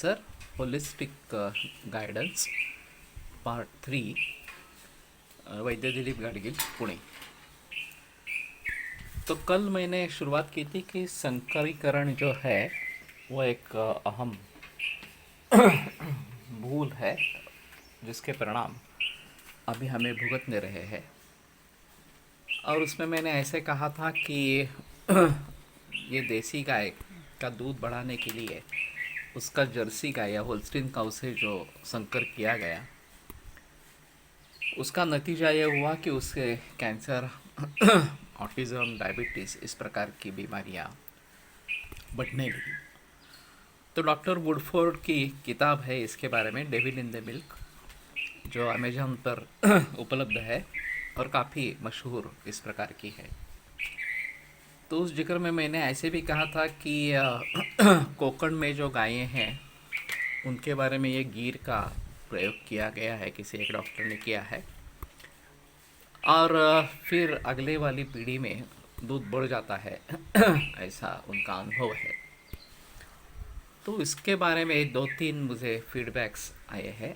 Cancer holistic guidance part 3 वैद्य दिलीप गाडगिल पुणे। तो कल मैंने शुरुआत की थी कि संकरीकरण जो है वो एक अहम भूल है जिसके परिणाम अभी हमें भुगतने रहे हैं। और उसमें मैंने ऐसे कहा था कि ये देसी गाय का दूध बढ़ाने के लिए उसका जर्सी गाय या होल्स्टीन काऊ से जो संकर किया गया, उसका नतीजा ये हुआ कि उसके कैंसर, ऑटिज़म, डायबिटीज़ इस प्रकार की बीमारियां बढ़ने लगी। तो डॉक्टर वुडफोर्ड की किताब है इसके बारे में, डेविल इन द मिल्क, जो अमेजन पर उपलब्ध है और काफ़ी मशहूर इस प्रकार की है। तो उस जिक्र में मैंने ऐसे भी कहा था कि कोकण में जो गायें हैं उनके बारे में ये गीर का प्रयोग किया गया है, किसी एक डॉक्टर ने किया है, और फिर अगले वाली पीढ़ी में दूध बढ़ जाता है ऐसा उनका अनुभव है। तो इसके बारे में 2-3 मुझे फीडबैक्स आए हैं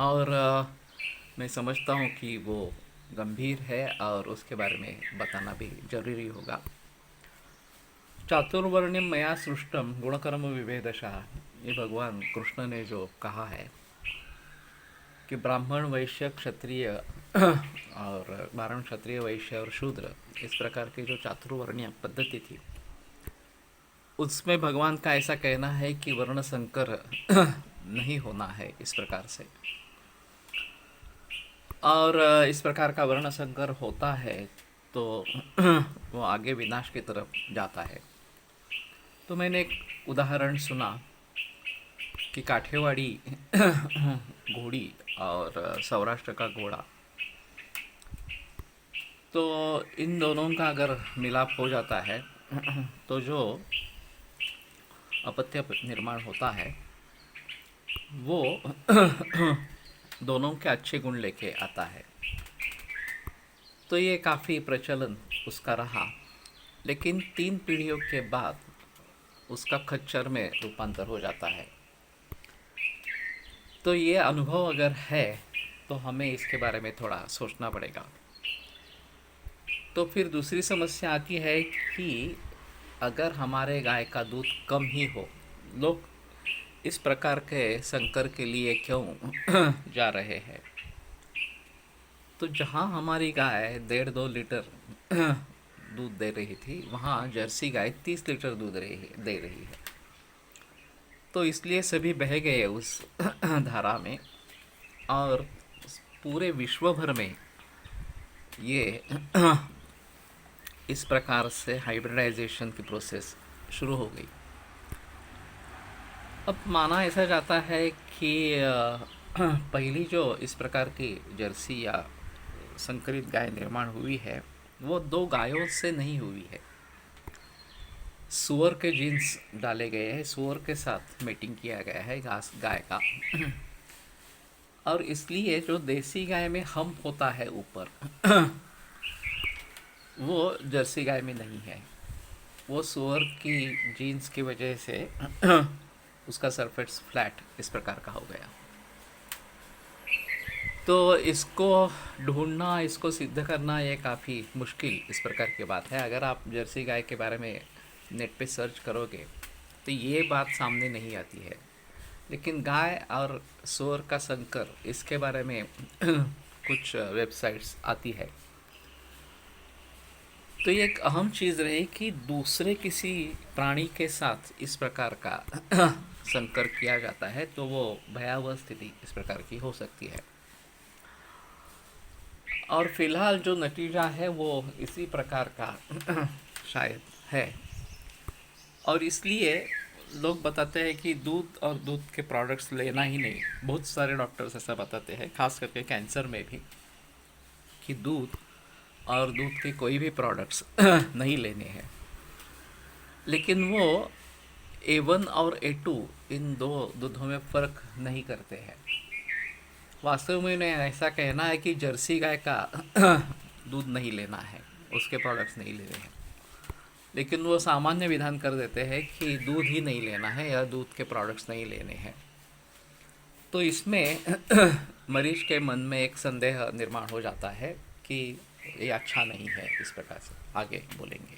और मैं समझता हूँ कि वो गंभीर है और उसके बारे में बताना भी जरूरी होगा। चातुर्वर्ण्यम मया सृष्टम गुणकर्म विभेदशः, ये भगवान कृष्ण ने जो कहा है कि ब्राह्मण, वैश्य, क्षत्रिय और वारण, क्षत्रिय, वैश्य और शूद्र, इस प्रकार की जो चातुर्वर्ण्य पद्धति थी उसमें भगवान का ऐसा कहना है कि वर्ण संकर नहीं होना है इस प्रकार से, और इस प्रकार का वर्ण संकर होता है तो वो आगे विनाश की तरफ जाता है। तो मैंने एक उदाहरण सुना कि काठियावाड़ी घोड़ी और सौराष्ट्र का घोड़ा, तो इन दोनों का अगर मिलाप हो जाता है तो जो अपत्य निर्माण होता है वो दोनों के अच्छे गुण लेके आता है। तो ये काफ़ी प्रचलन उसका रहा, लेकिन 3 पीढ़ियों के बाद उसका खच्चर में रूपांतर हो जाता है। तो ये अनुभव अगर है तो हमें इसके बारे में थोड़ा सोचना पड़ेगा। तो फिर दूसरी समस्या आती है कि अगर हमारे गाय का दूध कम ही हो, लोग इस प्रकार के संकर के लिए क्यों जा रहे हैं? तो जहाँ हमारी गाय 1.5-2 लीटर दूध दे रही थी, वहाँ जर्सी गाय 30 लीटर दूध दे रही है। तो इसलिए सभी बह गए उस धारा में, और पूरे विश्व भर में ये इस प्रकार से हाइब्रिडाइजेशन की प्रोसेस शुरू हो गई। अब माना ऐसा जाता है कि पहली जो इस प्रकार की जर्सी या संकरित गाय निर्माण हुई है वो 2 गायों से नहीं हुई है। सुअर के जीन्स डाले गए हैं, सुअर के साथ मेटिंग किया गया है घास गाय का और इसलिए जो देसी गाय में हम्प होता है ऊपर वो जर्सी गाय में नहीं है। वो सुअर की जीन्स की वजह से उसका सरफेस फ्लैट इस प्रकार का हो गया। तो इसको ढूंढना, इसको सिद्ध करना ये काफ़ी मुश्किल इस प्रकार की बात है। अगर आप जर्सी गाय के बारे में नेट पे सर्च करोगे तो ये बात सामने नहीं आती है, लेकिन गाय और सूअर का संकर इसके बारे में कुछ वेबसाइट्स आती है। तो ये एक अहम चीज़ रही कि दूसरे किसी प्राणी के साथ इस प्रकार का संकर किया जाता है तो वो भयावह स्थिति इस प्रकार की हो सकती है। और फिलहाल जो नतीजा है वो इसी प्रकार का शायद है, और इसलिए लोग बताते हैं कि दूध और दूध के प्रोडक्ट्स लेना ही नहीं। बहुत सारे डॉक्टर्स ऐसा बताते हैं, खास करके कैंसर में भी, कि दूध और दूध के कोई भी प्रोडक्ट्स नहीं लेने हैं। लेकिन वो A1 और A2 इन 2 दूधों में फ़र्क नहीं करते हैं। वास्तव में उन्हें ऐसा कहना है कि जर्सी गाय का दूध नहीं लेना है, उसके प्रोडक्ट्स नहीं लेने हैं। लेकिन वो सामान्य विधान कर देते हैं कि दूध ही नहीं लेना है या दूध के प्रोडक्ट्स नहीं लेने हैं। तो इसमें मरीज के मन में एक संदेह निर्माण हो जाता है कि ये अच्छा नहीं है। इस प्रकार से आगे बोलेंगे।